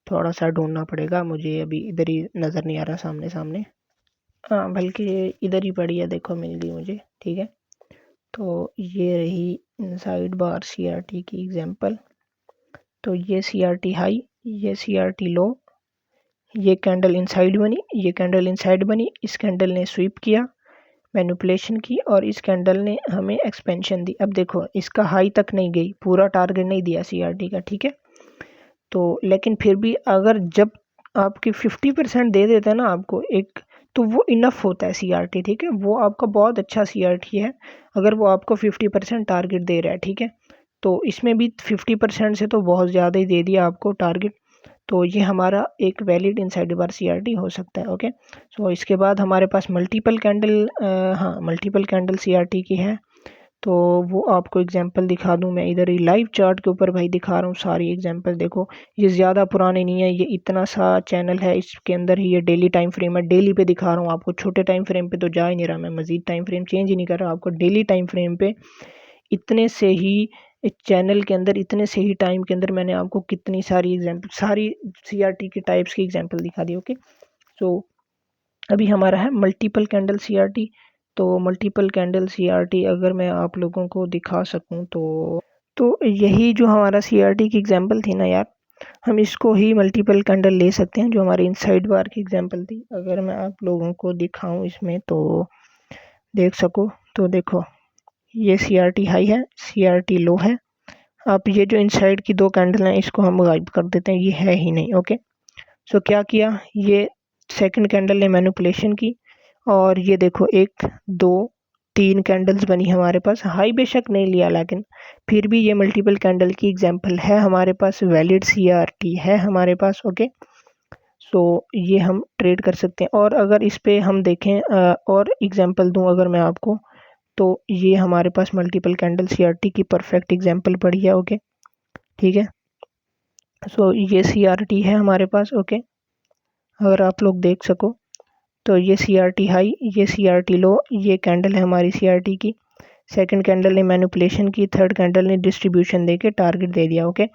थोड़ा सा ढूंढना पड़ेगा मुझे, अभी इधर ही नज़र नहीं आ रहा सामने सामने, हाँ बल्कि इधर ही पड़ी है, देखो मिल गई मुझे, ठीक है। तो ये रही इनसाइड बार CRT की एग्जांपल। तो ये CRT हाई, ये CRT लो, ये कैंडल इनसाइड बनी, ये कैंडल इनसाइड बनी, इस कैंडल ने स्वीप किया, मैनिपुलेशन की, और इस कैंडल ने हमें एक्सपेंशन दी। अब देखो इसका हाई तक नहीं गई, पूरा टारगेट नहीं दिया CRT का, ठीक है। तो लेकिन फिर भी अगर जब आपकी 50% दे देते हैं ना आपको एक, तो वो इनफ होता है CRT, ठीक है। वो आपका बहुत अच्छा CRT है अगर वो आपको 50% टारगेट दे रहा है, ठीक है। तो इसमें भी 50% से तो बहुत ज़्यादा ही दे दिया आपको टारगेट, तो ये हमारा एक वैलिड इनसाइड बार CRT हो सकता है। ओके, सो इसके बाद हमारे पास मल्टीपल कैंडल, हाँ मल्टीपल कैंडल CRT की है। तो वो आपको एग्जांपल दिखा दूं मैं, इधर ही लाइव चार्ट के ऊपर भाई दिखा रहा हूँ सारी एग्जांपल। देखो ये ज़्यादा पुराने नहीं है, ये इतना सा चैनल है, इसके अंदर ही ये डेली टाइम फ्रेम है, डेली पे दिखा रहा हूँ आपको, छोटे टाइम फ्रेम पे तो जा ही नहीं रहा मैं, मजीद टाइम फ्रेम चेंज ही नहीं कर रहा आपको, डेली टाइम फ्रेम पे इतने से ही इस चैनल के अंदर इतने से ही टाइम के अंदर मैंने आपको कितनी सारी एग्जाम्पल, सारी CRT के टाइप्स की एग्जाम्पल दिखा दी। ओके, सो अभी हमारा है मल्टीपल कैंडल CRT। तो मल्टीपल कैंडल CRT अगर मैं आप लोगों को दिखा सकूं तो यही जो हमारा CRT की एग्जांपल थी ना यार, हम इसको ही मल्टीपल कैंडल ले सकते हैं, जो हमारी इनसाइड बार की एग्जांपल थी। अगर मैं आप लोगों को दिखाऊं इसमें तो देख सको, तो देखो ये CRT हाई है, CRT लो है। अब ये जो इनसाइड की दो कैंडल हैं इसको हम गायब कर देते हैं, ये है ही नहीं। ओके, सो क्या किया, ये सेकंड कैंडल ने मैनिपुलेशन की और ये देखो 1 2 3 कैंडल्स बनी हमारे पास, हाई बेशक नहीं लिया लेकिन फिर भी ये मल्टीपल कैंडल की एग्जांपल है हमारे पास, वैलिड CRT है हमारे पास। ओके, सो ये हम ट्रेड कर सकते हैं। और अगर इस पे हम देखें और एग्जांपल दूं अगर मैं आपको, तो ये हमारे पास मल्टीपल कैंडल CRT की परफेक्ट एग्जांपल पड़ी है। ओके, ठीक है, सो ये CRT है हमारे पास। ओके, अगर आप लोग देख सको तो ये CRT हाई, ये CRT लो, ये कैंडल है हमारी CRT की। सेकंड कैंडल ने मैनिपुलेशन की, थर्ड कैंडल ने डिस्ट्रीब्यूशन देके टारगेट दे दिया। ओके,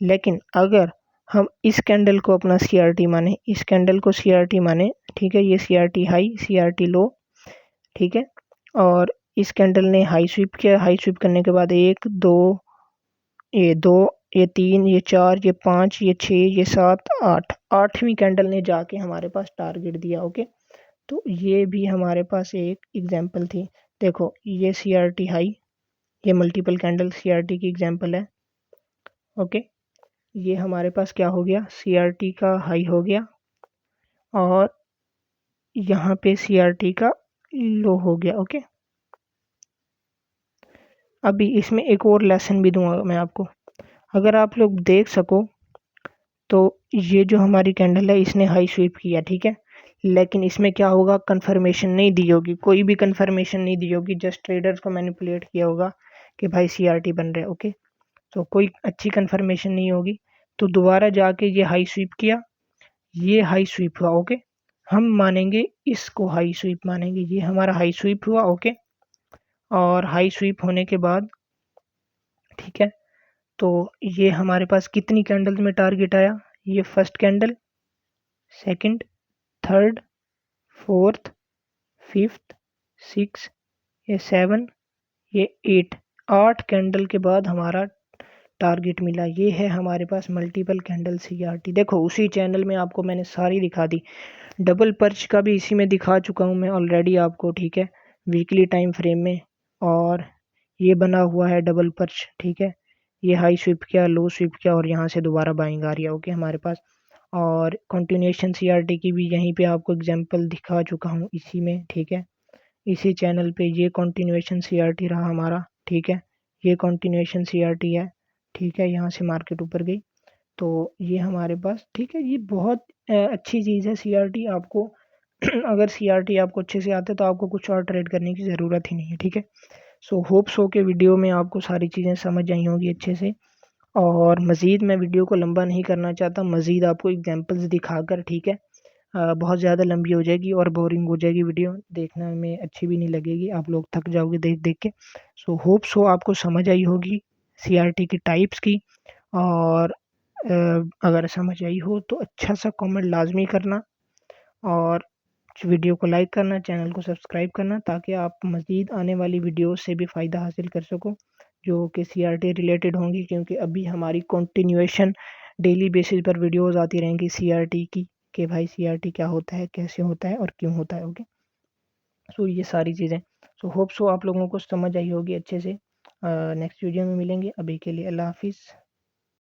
लेकिन अगर हम इस कैंडल को अपना CRT माने, इस कैंडल को CRT माने, ठीक है, ये CRT हाई, CRT लो, ठीक है, और इस कैंडल ने हाई स्वीप किया, हाई स्वीप करने के बाद 1 2 ये 2 ये 3 ये 4 ये 5 ये 6 ये 7 8, आठवीं कैंडल ने जाके हमारे पास टारगेट दिया। ओके, तो ये भी हमारे पास एक एग्जांपल थी। देखो ये CRT हाई, ये मल्टीपल कैंडल CRT की एग्जांपल है। ओके, ये हमारे पास क्या हो गया, CRT का हाई हो गया और यहाँ पे CRT का लो हो गया। ओके, अभी इसमें एक और लेसन भी दूंगा मैं आपको, अगर आप लोग देख सको तो ये जो हमारी कैंडल है इसने हाई स्वीप किया, ठीक है, लेकिन इसमें क्या होगा, कंफर्मेशन नहीं दी होगी, कोई भी कंफर्मेशन नहीं दी होगी, जस्ट ट्रेडर्स को मैनिपुलेट किया होगा कि भाई CRT बन रहा है। ओके, तो कोई अच्छी कंफर्मेशन नहीं होगी, तो दोबारा जाके ये हाई स्वीप किया, ये हाई स्वीप हुआ। ओके, हम मानेंगे इसको हाई स्वीप मानेंगे, ये हमारा हाई स्वीप हुआ। ओके, और हाई स्वीप होने के बाद ठीक है, तो ये हमारे पास कितनी कैंडल्स में टारगेट आया, ये first candle, second, third, fourth, fifth, six, ये 7, ये 8, 8 कैंडल के बाद हमारा टारगेट मिला। ये है हमारे पास मल्टीपल कैंडल CRT। देखो उसी चैनल में आपको मैंने सारी दिखा दी, डबल पर्च का भी इसी में दिखा चुका हूँ मैं ऑलरेडी आपको, ठीक है, वीकली टाइम फ्रेम में। और ये बना हुआ है डबल पर्च, ठीक है, ये हाई स्वीप किया, लो स्वीप किया और यहाँ से दोबारा बाइंग आ रही है। ओके, हमारे पास और कंटिन्यूएशन CRT की भी यहीं पे आपको एग्जांपल दिखा चुका हूँ इसी में, ठीक है, इसी चैनल पे ये कंटिन्यूएशन CRT रहा हमारा, ठीक है, ये कंटिन्यूएशन CRT है, ठीक है, यहाँ से मार्केट ऊपर गई, तो ये हमारे पास, ठीक है, ये बहुत अच्छी चीज़ है CRT आपको। अगर CRT आपको अच्छे से आता है तो आपको कुछ और ट्रेड करने की ज़रूरत ही नहीं है, ठीक है। सो होप सो के वीडियो में आपको सारी चीज़ें समझ आई होंगी अच्छे से, और मज़ीद मैं वीडियो को लंबा नहीं करना चाहता, मज़ीद आपको एग्जांपल्स दिखाकर, ठीक है, बहुत ज़्यादा लंबी हो जाएगी और बोरिंग हो जाएगी वीडियो, देखने में अच्छी भी नहीं लगेगी, आप लोग थक जाओगे देख देख के। सो होप सो आपको समझ आई होगी CRT की टाइप्स की, और अगर समझ आई हो तो अच्छा सा कमेंट लाजमी करना, और वीडियो को लाइक करना, चैनल को सब्सक्राइब करना, ताकि आप मज़ीद आने वाली वीडियो से भी फ़ायदा हासिल कर सको जो कि CRT रिलेटेड होंगी, क्योंकि अभी हमारी कंटिन्यूएशन डेली बेसिस पर वीडियोस आती रहेंगी CRT की, कि भाई CRT क्या होता है, कैसे होता है और क्यों होता है। ओके, सो ये सारी चीज़ें, सो होप सो आप लोगों को समझ आई होगी अच्छे से। नेक्स्ट वीडियो में मिलेंगे, अभी के लिए अल्लाह हाफिज़।